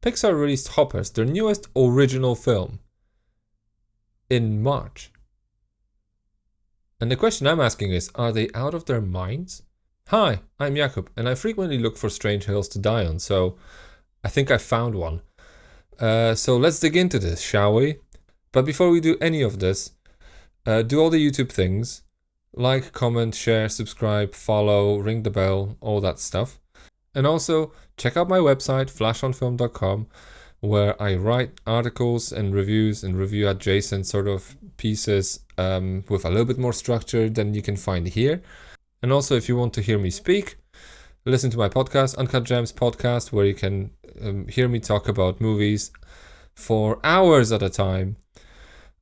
Pixar released Hoppers, their newest original film, in March. And the question I'm asking is, are they out of their minds? Hi, I'm Jakub, and I frequently look for strange hills to die on, so I think I found one. So let's dig into this, shall we? But before we do any of this, do all the YouTube things. Like, comment, share, subscribe, follow, ring the bell, all that stuff. And also, check out my website, flashonfilm.com, where I write articles and reviews and review adjacent sort of pieces with a little bit more structure than you can find here. And also, if you want to hear me speak, listen to my podcast, Uncut Gems Podcast, where you can hear me talk about movies for hours at a time.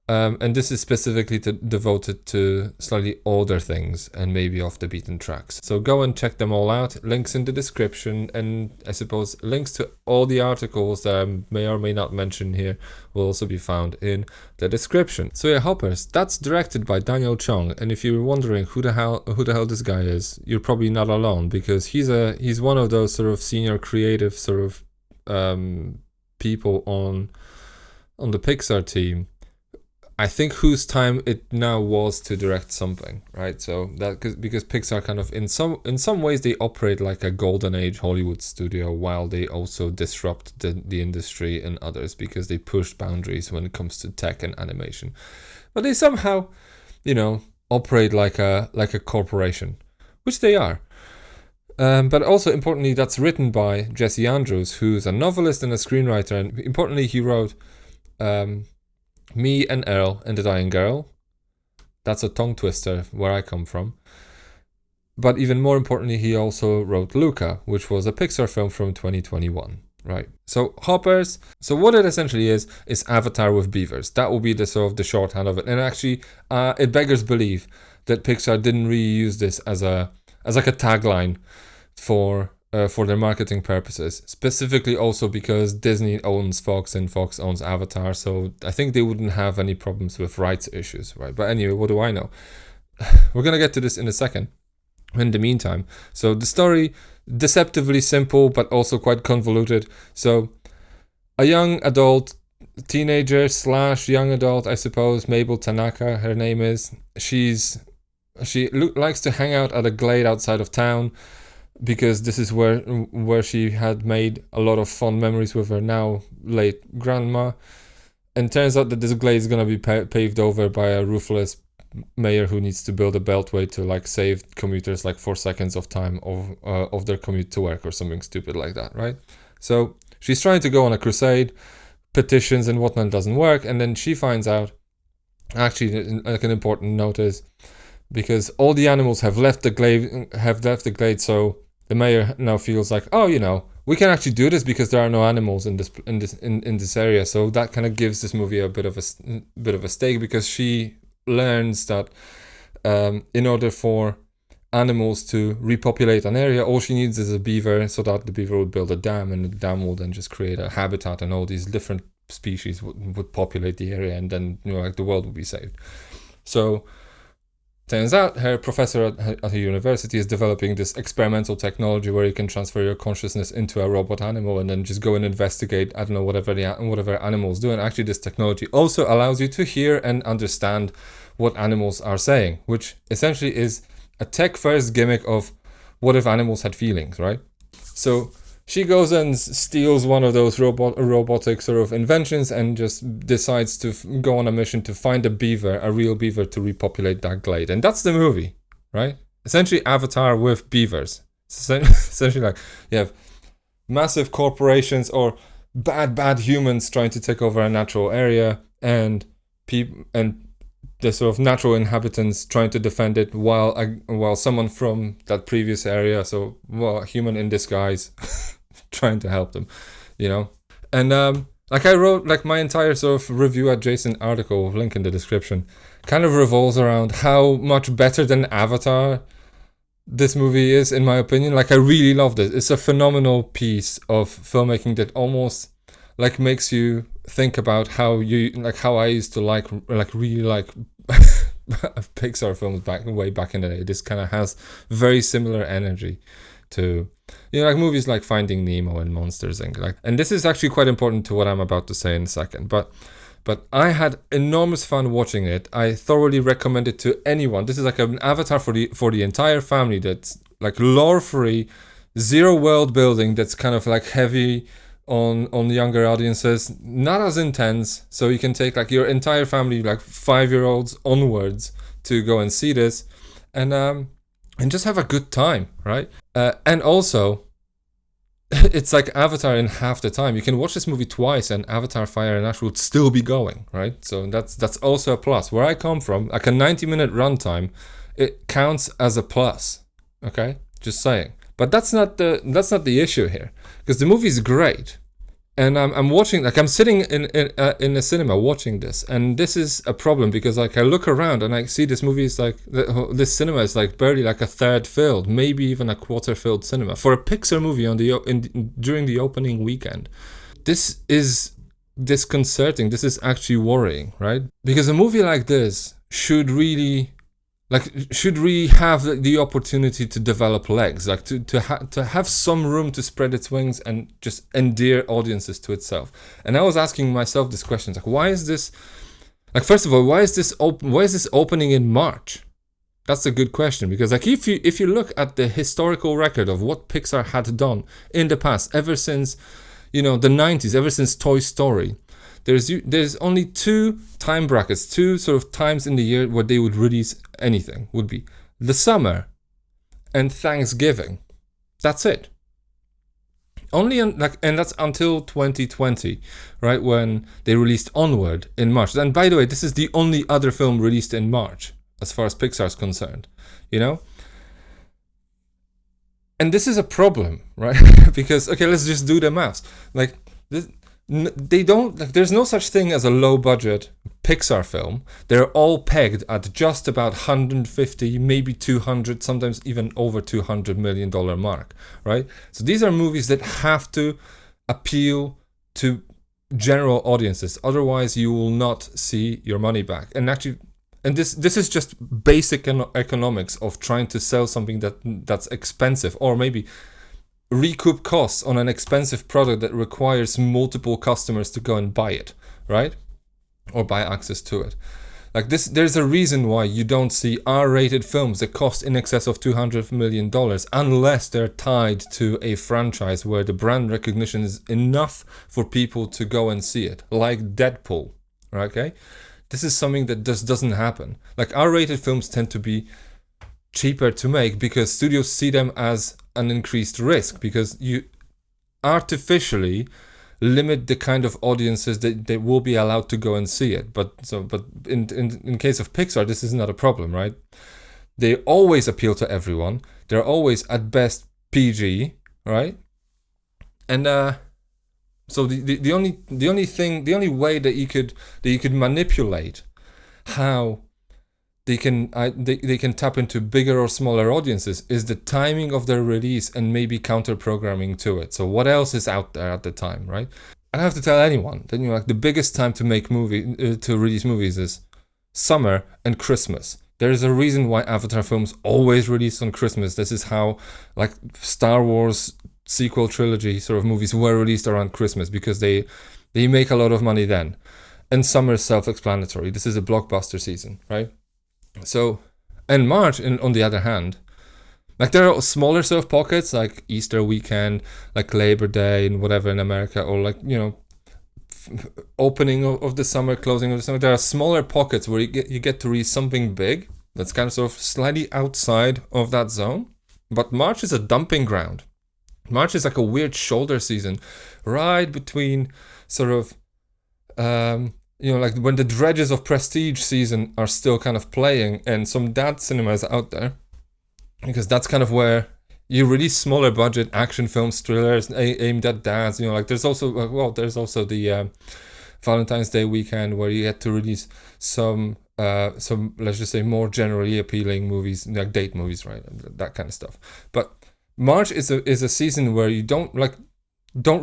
And this is specifically devoted to slightly older things and maybe off the beaten tracks. So go and check them all out. Links in the description, and I suppose links to all the articles that I may or may not mention here will also be found in the description. So yeah, Hoppers, that's directed by Daniel Chong, and if you're wondering who the hell this guy is, you're probably not alone, because he's one of those sort of senior creative sort of people on the Pixar team. I think whose time it now was to direct something, right? So that because Pixar kind of in some ways they operate like a golden age Hollywood studio, while they also disrupt the industry in others because they push boundaries when it comes to tech and animation. But they somehow, operate like a corporation, which they are. But also importantly, that's written by Jesse Andrews, who's a novelist and a screenwriter, and importantly, he wrote Me and Earl and the Dying Girl. That's a tongue twister where I come from. But even more importantly, he also wrote Luca, which was a Pixar film from 2021, right? So Hoppers, so what it essentially is Avatar with beavers. That will be the sort of the shorthand of it. And actually, it beggars belief that Pixar didn't really use this as like a tagline for their marketing purposes, specifically also because Disney owns Fox and Fox owns Avatar, so I think they wouldn't have any problems with rights issues, right? But anyway, what do I know? We're gonna get to this in a second. In the meantime, so the story, deceptively simple but also quite convoluted. So a young adult, teenager / young adult, I suppose, Mabel Tanaka, her name is, she likes to hang out at a glade outside of town, because this is where she had made a lot of fond memories with her now late grandma. And turns out that this glade is going to be paved over by a ruthless mayor who needs to build a beltway to save commuters 4 seconds of time of their commute to work or something stupid like that, right? So she's trying to go on a crusade, petitions and whatnot doesn't work, and then she finds out, actually an important note is, because all the animals have left the glade, so the mayor now feels like, we can actually do this because there are no animals in this area. So that kind of gives this movie a bit of a stake, because she learns that in order for animals to repopulate an area, all she needs is a beaver, so that the beaver would build a dam, and the dam will then just create a habitat, and all these different species would populate the area, and then the world would be saved. So turns out her professor at her university is developing this experimental technology where you can transfer your consciousness into a robot animal and then just go and investigate, whatever animals do. And actually this technology also allows you to hear and understand what animals are saying, which essentially is a tech-first gimmick of what if animals had feelings, right? So she goes and steals one of those robotic sort of inventions and just decides to go on a mission to find a real beaver to repopulate that glade. And that's the movie, right? Essentially Avatar with beavers. Essentially you have massive corporations or bad humans trying to take over a natural area, and the sort of natural inhabitants trying to defend it while someone from that previous area, a human in disguise, trying to help them, And I wrote my entire sort of review adjacent article, link in the description, kind of revolves around how much better than Avatar this movie is, in my opinion. I really loved it. It's a phenomenal piece of filmmaking that almost makes you think about how I used to really like Pixar films way back in the day. This kind of has very similar energy to, like movies like Finding Nemo and Monsters Inc. And this is actually quite important to what I'm about to say in a second. But I had enormous fun watching it. I thoroughly recommend it to anyone. This is like an Avatar for the entire family. That's like lore-free, zero world building. That's kind of like heavy on younger audiences, not as intense. So you can take like your entire family, like 5-year-olds onwards, to go and see this, and just have a good time, right? And also, it's like Avatar in half the time. You can watch this movie twice and Avatar Fire and Ash would still be going, right? So that's also a plus. Where I come from, like a 90-minute runtime, it counts as a plus. Okay? Just saying. But that's not the issue here. Because the movie is great. And I'm watching, like I'm sitting in a cinema watching this, and this is a problem because like I look around and I see this movie is like this cinema is like barely like a third filled, maybe even a quarter filled cinema for a Pixar movie during the opening weekend. This is disconcerting. This is actually worrying, right? Because a movie like this should really have the opportunity to develop legs, like to have some room to spread its wings and just endear audiences to itself. And I was asking myself this question, like, why is this, like, first of all, why is this opening in March? That's a good question, because like if you look at the historical record of what Pixar had done in the past, ever since, the 90s, ever since Toy Story, there's only two time brackets, two sort of times in the year where they would release anything. Would be the summer and Thanksgiving. That's it. And that's until 2020, right, when they released Onward in March. And by the way, this is the only other film released in March as far as Pixar is concerned, And this is a problem, right? Because okay, let's just do the maths. Like this, they don't, like, there's no such thing as a low budget Pixar film. They're all pegged at just about 150, maybe 200, sometimes even over $200 million mark, right? So these are movies that have to appeal to general audiences. Otherwise, you will not see your money back. And actually, this is just basic economics of trying to sell something that's expensive, or maybe recoup costs on an expensive product that requires multiple customers to go and buy it, right? Or buy access to it. Like this, there's a reason why you don't see R-rated films that cost in excess of $200 million unless they're tied to a franchise where the brand recognition is enough for people to go and see it, like Deadpool, okay? This is something that just doesn't happen. Like R-rated films tend to be cheaper to make because studios see them as an increased risk, because you artificially limit the kind of audiences that will be allowed to go and see it. But in case of Pixar, this is not a problem, right? They always appeal to everyone. They're always at best PG, right? And so the only way that you could manipulate how they can tap into bigger or smaller audiences is the timing of their release and maybe counter programming to it. So what else is out there at the time, right? I don't have to tell anyone that like the biggest time to release movies is summer and Christmas. There is a reason why Avatar films always release on Christmas. This is how like Star Wars sequel trilogy sort of movies were released around Christmas, because they make a lot of money then. And summer is self-explanatory. This is a blockbuster season, right? So, and March, on the other hand, like there are smaller sort of pockets like Easter weekend, like Labor Day and whatever in America, or like, opening of the summer, closing of the summer. There are smaller pockets where you get to read something big that's kind of sort of slightly outside of that zone. But March is a dumping ground. March is like a weird shoulder season, right between sort of, like when the dredges of prestige season are still kind of playing and some dad cinemas out there, because that's kind of where you release smaller budget action films, thrillers aimed at dads. Like there's also the Valentine's Day weekend where you get to release some let's just say more generally appealing movies, like date movies, right? That kind of stuff. But March is a season where you don't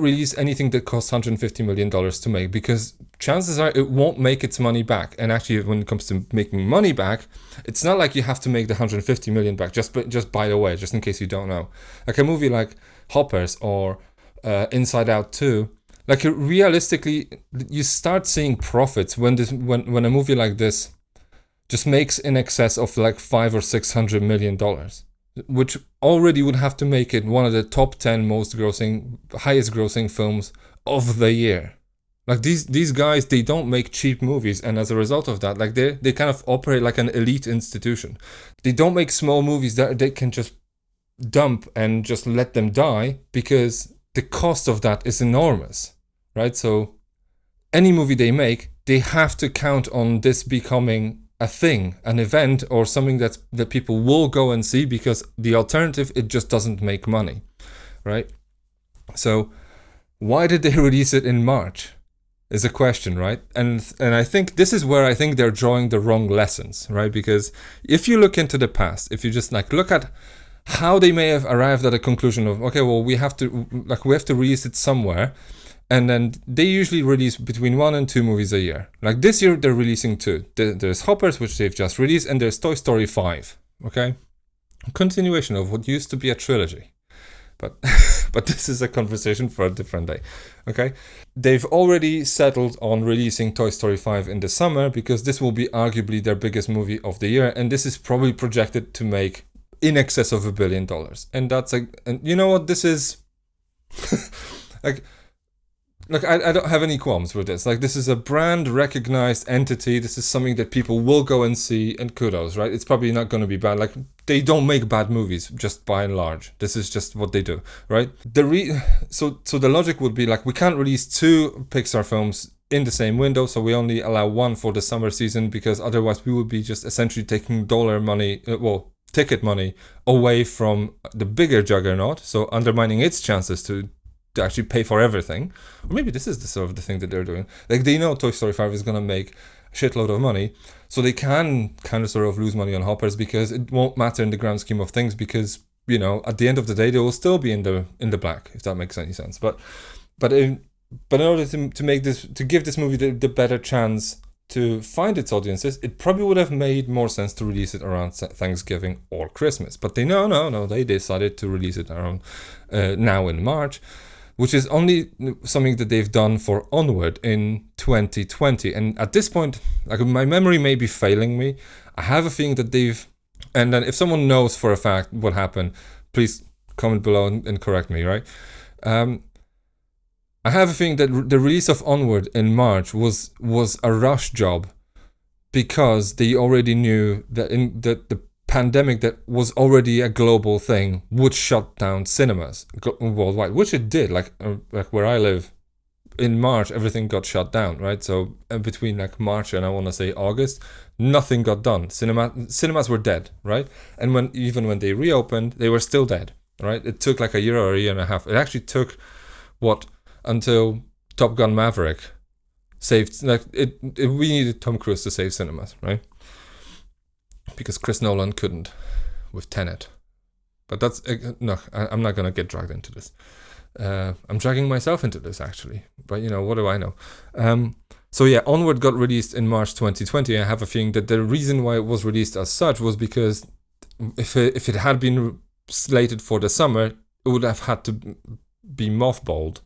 release anything that costs $150 million to make, because chances are it won't make its money back. And actually, when it comes to making money back, it's not like you have to make the 150 million back. Just by the way, just in case you don't know, like a movie like Hoppers or Inside Out 2, like realistically, you start seeing profits when a movie like this just makes in excess of like $500 or $600 million, which already would have to make it one of the top 10 highest grossing films of the year. Like these guys, they don't make cheap movies, and as a result of that, like they kind of operate like an elite institution. They don't make small movies that they can just dump and just let them die, because the cost of that is enormous, right? So any movie they make, they have to count on this becoming a thing, an event, or something that people will go and see, because the alternative, it just doesn't make money, right? So why did they release it in March is a question, right? And I think this is where I think they're drawing the wrong lessons, right? Because if you look into the past, if you just like look at how they may have arrived at a conclusion of, okay, well, we have to release it somewhere. And then they usually release between 1 and 2 movies a year. Like this year, they're releasing 2. There's Hoppers, which they've just released, and there's Toy Story 5. Okay, a continuation of what used to be a trilogy. But this is a conversation for a different day. Okay, they've already settled on releasing Toy Story 5 in the summer, because this will be arguably their biggest movie of the year, and this is probably projected to make in excess of $1 billion. And that's and you know what this is? like. Look, I don't have any qualms with this. Like, this is a brand recognized entity. This is something that people will go and see, and kudos, right? It's probably not going to be bad. Like, they don't make bad movies, just by and large. This is just what they do, right? So the logic would be like, we can't release 2 Pixar films in the same window, so we only allow 1 for the summer season, because otherwise we would be just essentially taking ticket money away from the bigger juggernaut, so undermining its chances to actually pay for everything. Or maybe this is the sort of the thing that they're doing. Like, they know Toy Story 5 is going to make a shitload of money, so they can kind of sort of lose money on Hoppers, because it won't matter in the grand scheme of things, because, you know, at the end of the day, they will still be in the black, if that makes any sense. But in order to give this movie the better chance to find its audiences, it probably would have made more sense to release it around Thanksgiving or Christmas. But they decided to release it around now in March, which is only something that they've done for Onward in 2020. And at this point, like, my memory may be failing me. I have a feeling that and then if someone knows for a fact what happened, please comment below and correct me, right? I have a feeling that the release of Onward in March was a rush job, because they already knew that the pandemic that was already a global thing would shut down cinemas worldwide, which it did. Like where I live, in March everything got shut down, right? So between like March and I want to say August, nothing got done. Cinemas were dead, right? And even when they reopened, they were still dead, right? It took like a year or a year and a half. It actually took until Top Gun Maverick saved, like we needed Tom Cruise to save cinemas, right? Because Chris Nolan couldn't with Tenet. But that's, no, I'm not going to get dragged into this. I'm dragging myself into this, actually. But, you know, what do I know? So yeah, Onward got released in March 2020. I have a feeling that the reason why it was released as such was because if it had been slated for the summer, it would have had to be mothballed.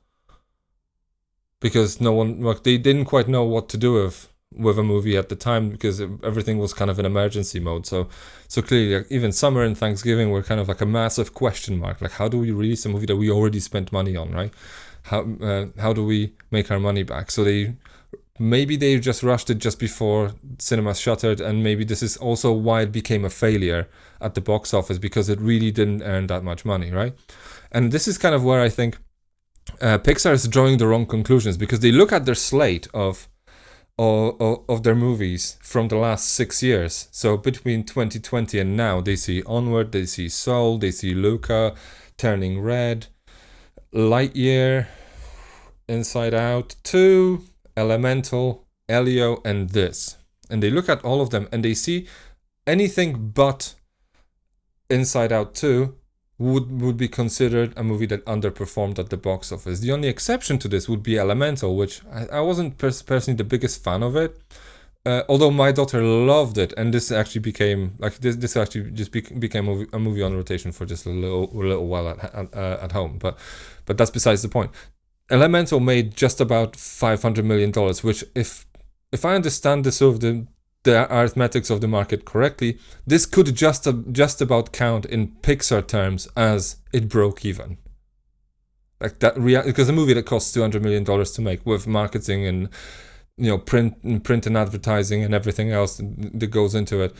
Because they didn't quite know what to do with a movie at the time, because everything was kind of in emergency mode. So clearly, like, even summer and Thanksgiving were kind of like a massive question mark. Like, how do we release a movie that we already spent money on, right? How do we make our money back? So maybe they just rushed it just before cinemas shuttered, and maybe this is also why it became a failure at the box office, because it really didn't earn that much money, right? And this is kind of where I think Pixar is drawing the wrong conclusions, because they look at their slate of their movies from the last 6 years. So between 2020 and now, they see Onward, they see Soul, they see Luca, Turning Red, Lightyear, Inside Out 2, Elemental, Elio, and this. And they look at all of them and they see anything but Inside Out 2 would be considered a movie that underperformed at the box office. The only exception to this would be Elemental, which I wasn't personally the biggest fan of it. Although my daughter loved it, and this actually became like this actually just became a movie on rotation for just a little while at home. But that's besides the point. Elemental made just about $500 million, which if I understand the sort of the arithmetics of the market correctly, this could just about count in Pixar terms as it broke even. Like that because a movie that costs $200 million to make with marketing and print and advertising and everything else that goes into it,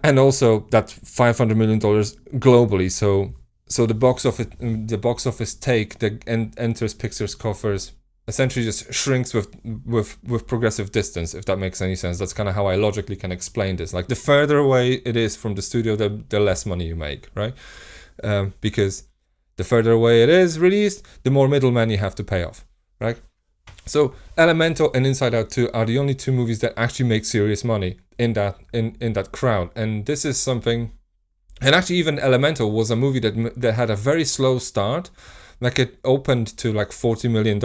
and also that's $500 million globally. So the box office take that enters Pixar's coffers essentially just shrinks with progressive distance, if that makes any sense. That's kind of how I logically can explain this. Like the further away it is from the studio, the less money you make, right? Because the further away it is released, the more middlemen you have to pay off, right? So Elemental and Inside Out 2 are the only two movies that actually make serious money in that crowd. And this is something, and actually even Elemental was a movie that had a very slow start. Like it opened to like $40 million,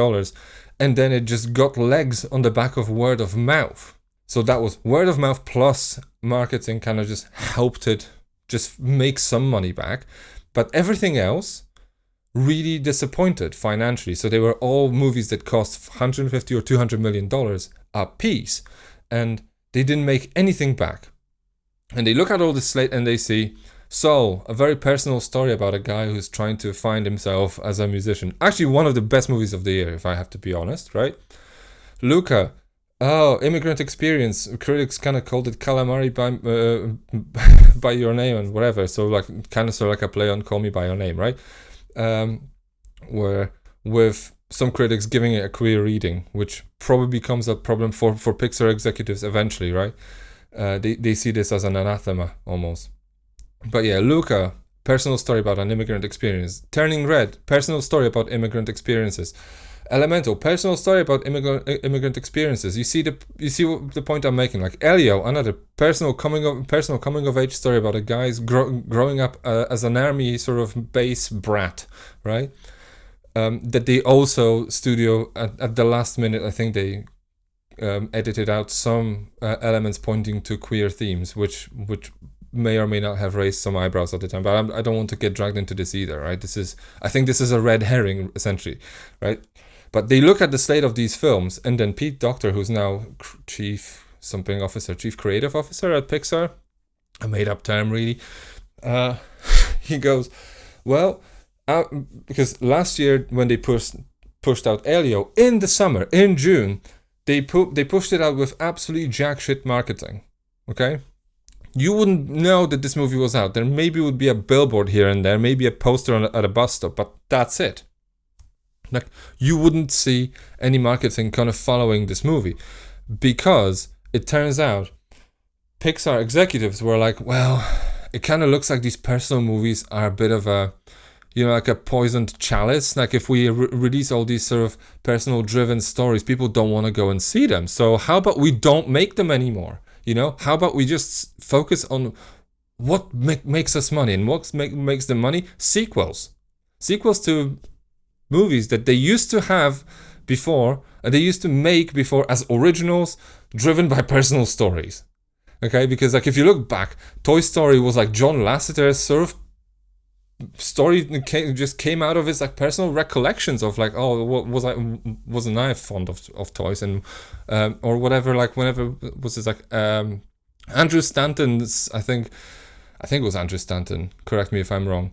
and then it just got legs on the back of word of mouth. So that was word of mouth plus marketing kind of just helped it just make some money back. But everything else really disappointed financially. So they were all movies that cost $150 or $200 million a piece, and they didn't make anything back. And they look at all this slate and they see Soul, a very personal story about a guy who's trying to find himself as a musician. Actually, one of the best movies of the year, if I have to be honest, right? Luca, immigrant experience. Critics kind of called it calamari by your name and whatever. So like kind of sort of like a play on Call Me by Your Name, right? Where with some critics giving it a queer reading, which probably becomes a problem for Pixar executives eventually, right? They see this as an anathema almost. But yeah, Luca, personal story about an immigrant experience. Turning Red, personal story about immigrant experiences. Elemental, personal story about immigrant experiences. You see the point I'm making. Like Elio, another personal coming of age story about a guy's growing up as an army sort of base brat, right? That they also studio at the last minute, I think they edited out some elements pointing to queer themes, which may or may not have raised some eyebrows at the time, but I don't want to get dragged into this either, right? I think this is a red herring, essentially, right? But they look at the slate of these films, and then Pete Docter, who's now chief creative officer at Pixar, a made-up term, really, he goes, well, because last year when they pushed out Elio in the summer, in June, they pushed it out with absolutely jack shit marketing, okay? You wouldn't know that this movie was out. There maybe would be a billboard here and there, maybe a poster at a bus stop, but that's it. Like, you wouldn't see any marketing kind of following this movie, because it turns out Pixar executives were like, well, it kind of looks like these personal movies are a bit of a, like a poisoned chalice. Like if we release all these sort of personal driven stories, people don't want to go and see them. So how about we don't make them anymore? How about we just focus on what makes us money, and what makes them money? Sequels to movies that they used to have before, and they used to make before as originals driven by personal stories. Okay, because like if you look back, Toy Story was like John Lasseter's sort of story just came out of his like personal recollections of like, oh, wasn't I fond of toys, and or whatever, like whenever was this like Andrew Stanton's, I think it was Andrew Stanton, correct me if I'm wrong,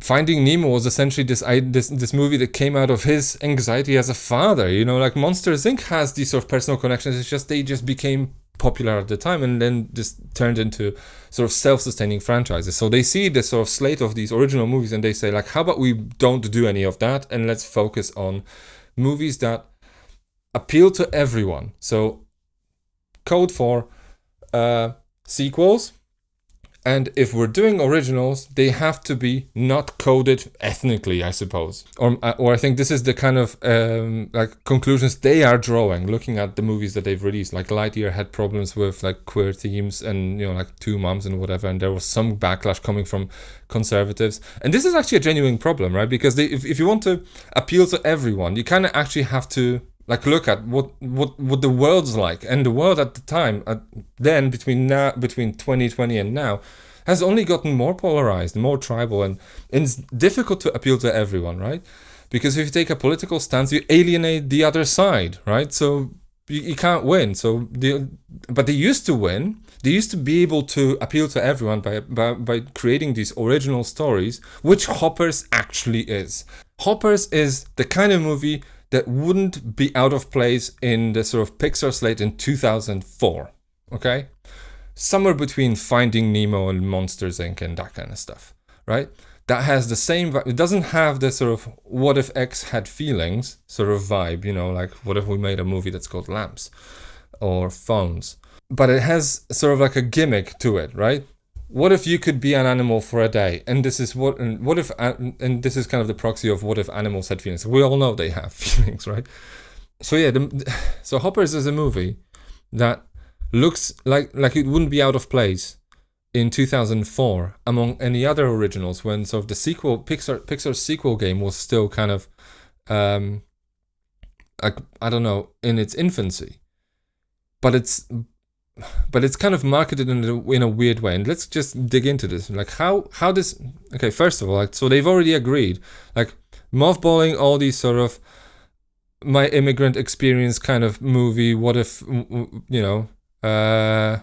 Finding Nemo was essentially this movie that came out of his anxiety as a father. Like Monsters Inc. has these sort of personal connections. It's just they just became popular at the time and then just turned into sort of self-sustaining franchises. So they see this sort of slate of these original movies and they say like, how about we don't do any of that and let's focus on movies that appeal to everyone. So code for sequels And if we're doing originals, they have to be not coded ethnically, I suppose. Or I think this is the kind of like conclusions they are drawing, looking at the movies that they've released. Like Lightyear had problems with like queer themes and, you know, like two moms and whatever, and there was some backlash coming from conservatives. And this is actually a genuine problem, right? Because if you want to appeal to everyone, you kind of actually have to like look at what the world's like, and the world at the time, then between 2020 and now, has only gotten more polarized, more tribal, and it's difficult to appeal to everyone, right? Because if you take a political stance, you alienate the other side, right? So you can't win. But they used to win. They used to be able to appeal to everyone by creating these original stories, which Hoppers actually is. Hoppers is the kind of movie that wouldn't be out of place in the sort of Pixar slate in 2004, okay? Somewhere between Finding Nemo and Monsters, Inc. and that kind of stuff, right? That has the same vibe. It doesn't have the sort of what if X had feelings sort of vibe, you know, like what if we made a movie that's called Lamps or Phones? But it has sort of like a gimmick to it, right? What if you could be an animal for a day? And this is and this is kind of the proxy of what if animals had feelings. We all know they have feelings, right? So yeah, so Hoppers is a movie that looks like it wouldn't be out of place in 2004 among any other originals, when sort of the Pixar's sequel game was still kind of like, I don't know, in its infancy. But it's kind of marketed in a weird way. And let's just dig into this. Like how this, okay, first of all, like, so they've already agreed, like mothballing all these sort of My Immigrant Experience kind of movie. What if, you know,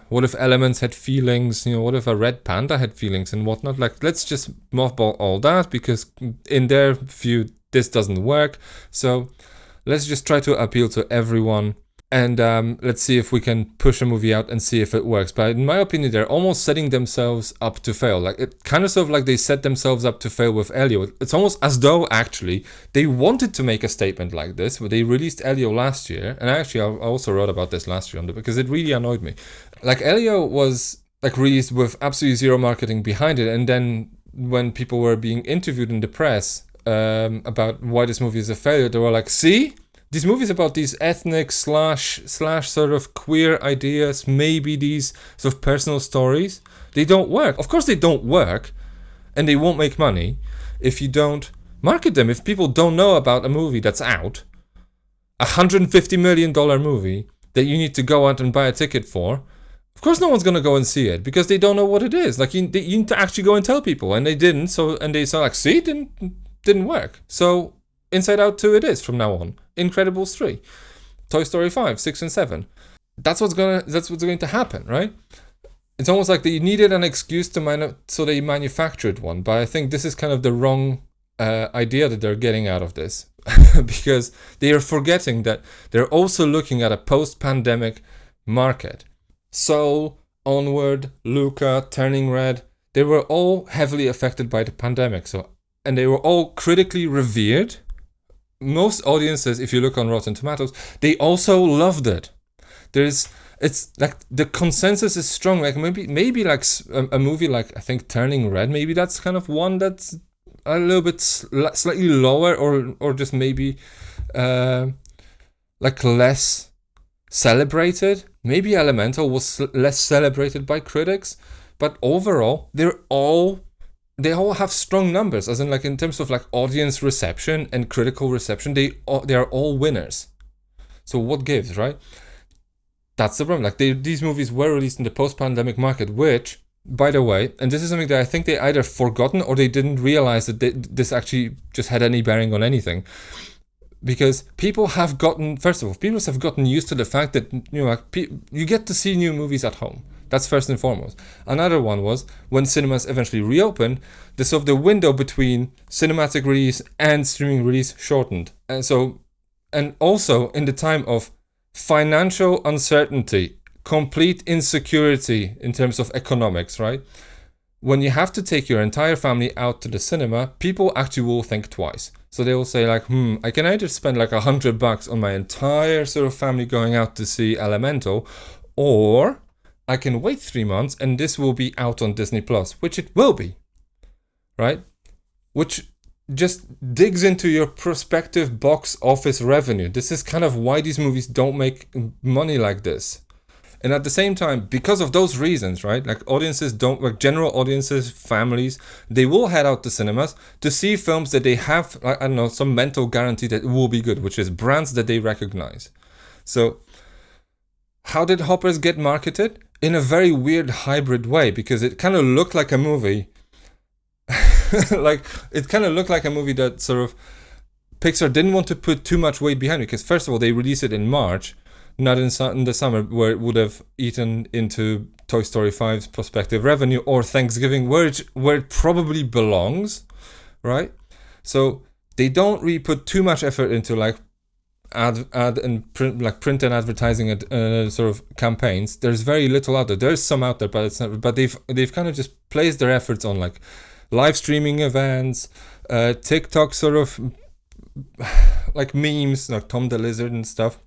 what if elements had feelings, you know, what if a red panda had feelings and whatnot? Like, let's just mothball all that, because in their view, this doesn't work. So let's just try to appeal to everyone. And let's see if we can push a movie out and see if it works. But in my opinion, they're almost setting themselves up to fail. Like, it kind of sort of like they set themselves up to fail with Elio. It's almost as though actually they wanted to make a statement like this. But they released Elio last year, and actually I also wrote about this last year because it really annoyed me. Like, Elio was like released with absolutely zero marketing behind it, and then when people were being interviewed in the press about why this movie is a failure, they were like, "See? These movies about these ethnic slash sort of queer ideas, maybe these sort of personal stories, they don't work." Of course they don't work, and they won't make money if you don't market them. If people don't know about a movie that's out, $150 million movie that you need to go out and buy a ticket for, of course no one's going to go and see it because they don't know what it is. Like, you need to actually go and tell people, and they didn't. And they saw like, see, it didn't work. So Inside Out 2 it is from now on. Incredibles 3, Toy Story 5, 6 and 7. That's what's going to happen, right? It's almost like they needed an excuse so they manufactured one. But I think this is kind of the wrong idea that they're getting out of this, because they are forgetting that they're also looking at a post-pandemic market. Soul, Onward, Luca, Turning Red, they were all heavily affected by the pandemic. And they were all critically revered. Most audiences, if you look on Rotten Tomatoes, they also loved it. It's like the consensus is strong. Like maybe like a movie like, I think, Turning Red, maybe that's kind of one that's a little bit slightly lower, or just maybe like less celebrated. Maybe Elemental was less celebrated by critics, but overall they all have strong numbers, as in like in terms of like audience reception and critical reception, they are all winners. So what gives, right? That's the problem. Like these movies were released in the post-pandemic market, which, by the way, and this is something that I think they either forgotten or they didn't realize that this actually just had any bearing on anything. Because people have gotten used to the fact that, you know, like you get to see new movies at home. That's first and foremost. Another one was when cinemas eventually reopened, the window between cinematic release and streaming release shortened. And also in the time of financial uncertainty, complete insecurity in terms of economics, right? When you have to take your entire family out to the cinema, people actually will think twice. So they will say like, I can either spend like $100 on my entire sort of family going out to see Elemental, or I can wait 3 months and this will be out on Disney Plus, which it will be, right? Which just digs into your prospective box office revenue. This is kind of why these movies don't make money like this. And at the same time, because of those reasons, right? Like audiences don't, like general audiences, families, they will head out to cinemas to see films that they have, like, I don't know, some mental guarantee that it will be good, which is brands that they recognize. So how did Hoppers get marketed? In a very weird hybrid way, because it kind of looked like a movie. Like, it kind of looked like a movie that sort of Pixar didn't want to put too much weight behind, because first of all, they released it in March, not in the summer, where it would have eaten into Toy Story 5's prospective revenue, or Thanksgiving, where it probably belongs, right? So they don't really put too much effort into like ad and print, like print and advertising sort of campaigns. There's very little out there. There's some out there, but it's not. But they've kind of just placed their efforts on like live streaming events, TikTok sort of like memes, like Tom the Lizard and stuff,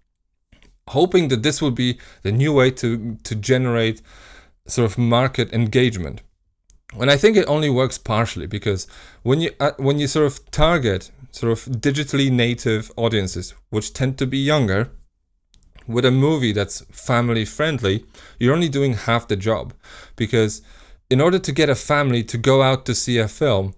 hoping that this would be the new way to generate sort of market engagement. And I think it only works partially, because when you sort of target sort of digitally native audiences, which tend to be younger, with a movie that's family friendly, you're only doing half the job. Because in order to get a family to go out to see a film,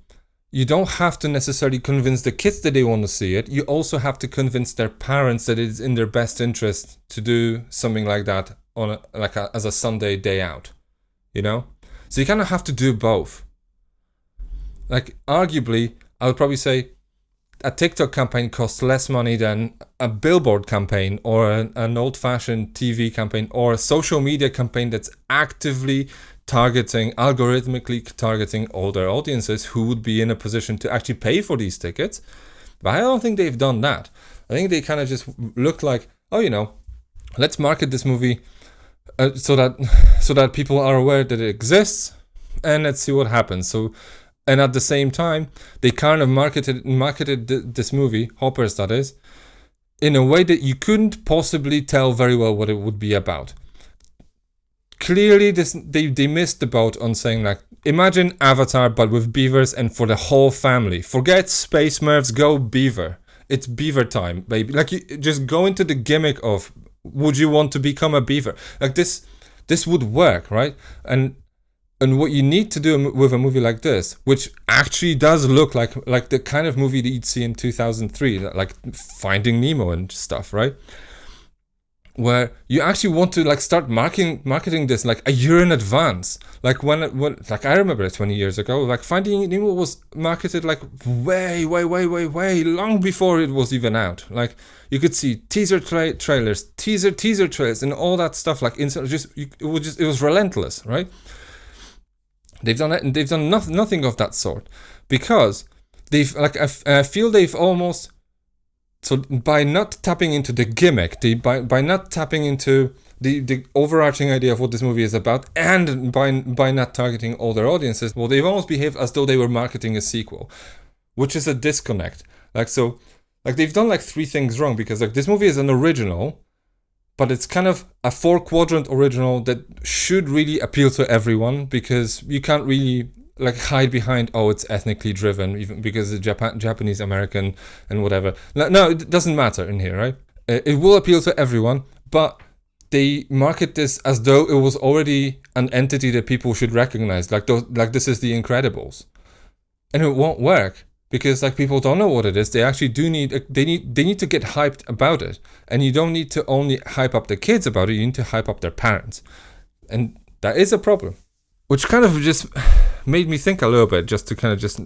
you don't have to necessarily convince the kids that they want to see it. You also have to convince their parents that it's in their best interest to do something like that on as a Sunday day out, you know? So you kind of have to do both. Like, arguably, I would probably say a TikTok campaign costs less money than a billboard campaign, or an old-fashioned TV campaign, or a social media campaign that's actively algorithmically targeting older audiences who would be in a position to actually pay for these tickets. But I don't think they've done that. I think they kind of just looked like, oh, you know, let's market this movie so that people are aware that it exists, and let's see what happens. So, and at the same time, they kind of marketed this movie, Hoppers that is, in a way that you couldn't possibly tell very well what it would be about. Clearly, they missed the boat on saying, like, imagine Avatar but with beavers and for the whole family. Forget Space Smurfs, go beaver. It's beaver time, baby. Like, you just go into the gimmick of, would you want to become a beaver? Like, this would work, right? And what you need to do with a movie like this, which actually does look like the kind of movie that you'd see in 2003, like Finding Nemo and stuff, right? Where you actually want to like start marketing this like a year in advance. Like when like I remember it 20 years ago, like Finding Nemo was marketed like way long before it was even out. Like you could see teaser trailers, teaser trailers, and all that stuff. Like it was relentless, right? They've done it, and they've done nothing of that sort, because they've like I feel they've almost. So by not tapping into the gimmick, by not tapping into the overarching idea of what this movie is about, and by not targeting older audiences, well, they've almost behaved as though they were marketing a sequel, which is a disconnect. Like, so, like they've done like 3 things wrong, because like this movie is an original, but it's kind of a 4-quadrant original that should really appeal to everyone, because you can't really like hide behind, oh, it's ethnically driven, even because it's Japanese American and whatever. No, it doesn't matter in here, right? It will appeal to everyone, but they market this as though it was already an entity that people should recognize, like this is The Incredibles, and it won't work, because like people don't know what it is. They actually do need they need to get hyped about it, and you don't need to only hype up the kids about it. You need to hype up their parents, and that is a problem, which kind of just made me think a little bit, just to kind of just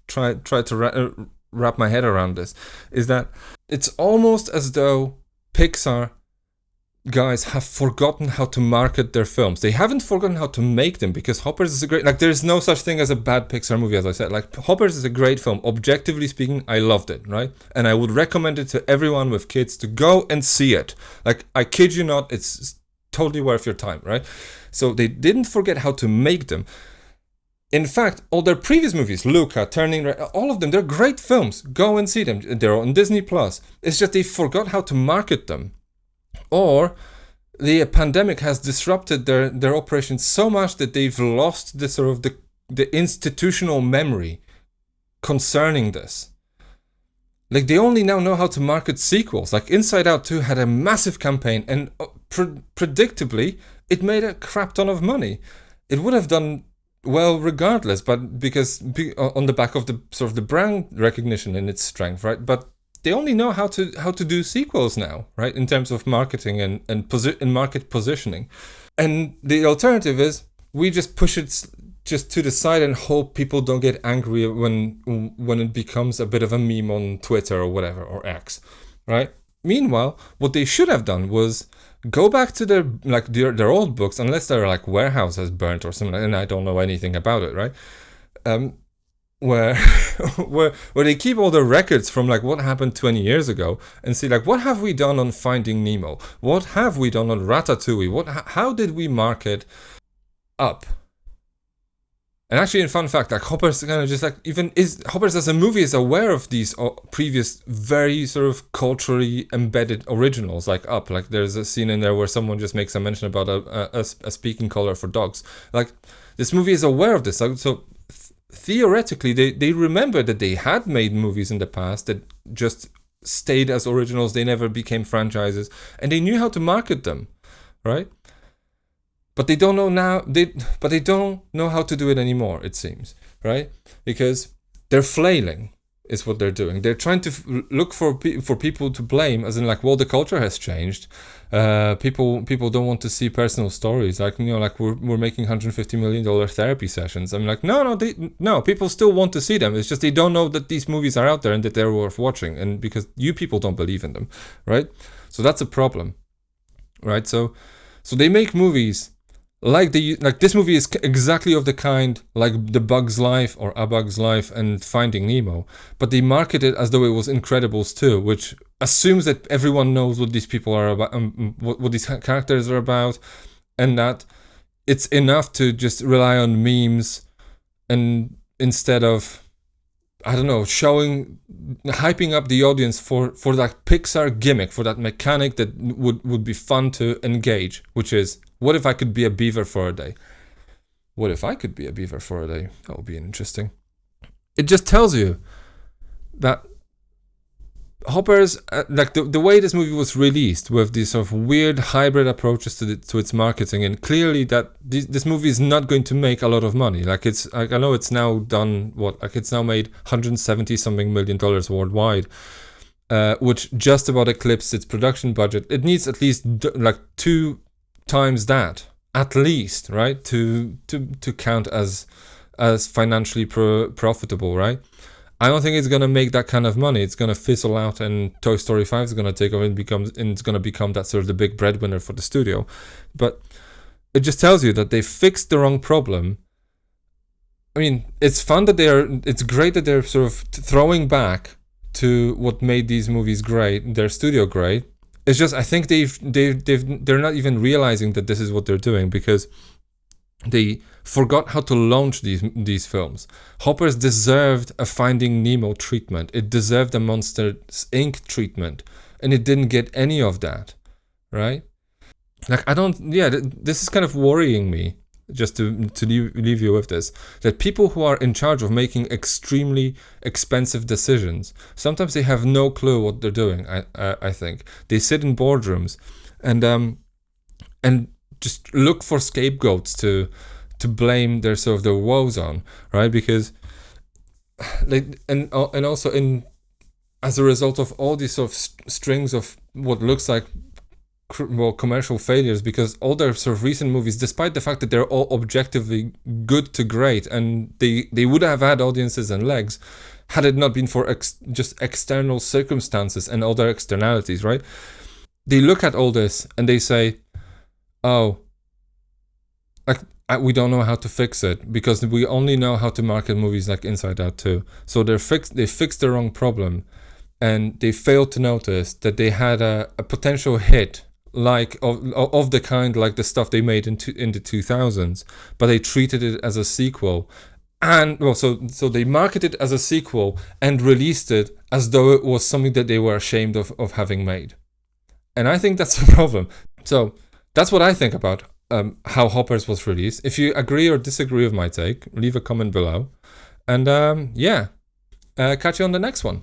try to wrap my head around this, is that it's almost as though Pixar guys have forgotten how to market their films. They haven't forgotten how to make them, because Hoppers is a great, like there's no such thing as a bad Pixar movie, as I said. Like Hoppers is a great film. Objectively speaking, I loved it, right? And I would recommend it to everyone with kids to go and see it. Like, I kid you not, it's totally worth your time, right? So they didn't forget how to make them. In fact, all their previous movies, Luca, Turning Red, all of them, they're great films. Go and see them. They're on Disney Plus. It's just they forgot how to market them. Or the pandemic has disrupted their operations so much that they've lost the sort of the institutional memory concerning this. Like, they only now know how to market sequels. Like, Inside Out 2 had a massive campaign, and predictably, it made a crap ton of money. It would have done well regardless, but because on the back of the sort of the brand recognition and its strength, right? But they only know how to do sequels now, right? In terms of marketing and market positioning. And the alternative is we just push it just to the side and hope people don't get angry when it becomes a bit of a meme on Twitter or whatever, or X, right? Meanwhile, what they should have done was go back to their old books, unless their like warehouse has burnt or something, and I don't know anything about it, right? Where where they keep all the records from like what happened 20 years ago, and see like what have we done on Finding Nemo, what have we done on Ratatouille, how did we market Up. And actually, in fun fact, like Hopper's kind of just like Hopper's as a movie is aware of these previous very sort of culturally embedded originals like Up. Like there's a scene in there where someone just makes a mention about a speaking collar for dogs. Like this movie is aware of this. So theoretically, they remember that they had made movies in the past that just stayed as originals. They never became franchises, and they knew how to market them, right? But they don't know now. But they don't know how to do it anymore. It seems, right? Because they're flailing, is what they're doing. They're trying to look for people to blame, as in like, well, the culture has changed. People don't want to see personal stories. Like like we're making $150 million therapy sessions. I'm like, no, people still want to see them. It's just they don't know that these movies are out there and that they're worth watching, and because you people don't believe in them, right? So that's a problem, right? So they make movies. Like this movie is exactly of the kind like The Bug's Life or A Bug's Life and Finding Nemo, but they market it as though it was Incredibles 2, which assumes that everyone knows what these people are about, what these characters are about, and that it's enough to just rely on memes, and instead of, I don't know, hyping up the audience for that Pixar gimmick, for that mechanic that would be fun to engage, which is, what if I could be a beaver for a day? What if I could be a beaver for a day? That would be interesting. It just tells you that Hopper's, like the way this movie was released with these sort of weird hybrid approaches to its marketing, and clearly that this movie is not going to make a lot of money. Like I know it's now done it's now made $170 something million worldwide, which just about eclipsed its production budget. It needs at least like 2 times that, at least, right, to count as financially profitable, right? I don't think it's gonna make that kind of money. It's gonna fizzle out, and Toy Story 5 is gonna take over and it's gonna become that sort of the big breadwinner for the studio. But it just tells you that they fixed the wrong problem. I mean, it's great that they're sort of throwing back to what made these movies great, their studio great. It's just, I think they're not even realizing that this is what they're doing, because they forgot how to launch these films. Hopper's deserved a Finding Nemo treatment. It deserved a Monsters Inc. treatment, and it didn't get any of that, right? Like, this is kind of worrying me, just to leave you with this, that people who are in charge of making extremely expensive decisions, sometimes they have no clue what they're doing. I think they sit in boardrooms and just look for scapegoats to blame their sort of their woes on, right? Because and also as a result of all these sort of strings of what looks like commercial failures, because all their sort of recent movies, despite the fact that they're all objectively good to great, and they would have had audiences and legs had it not been for just external circumstances and other externalities, right? They look at all this and they say, oh, like, we don't know how to fix it, because we only know how to market movies like Inside Out 2. So they fixed the wrong problem, and they failed to notice that they had a potential hit like of the kind like the stuff they made in the 2000s, but they treated it as a sequel. And well, so they marketed it as a sequel and released it as though it was something that they were ashamed of having made. And I think that's a problem. So that's what I think about how Hoppers was released. If you agree or disagree with my take, leave a comment below. And yeah, catch you on the next one.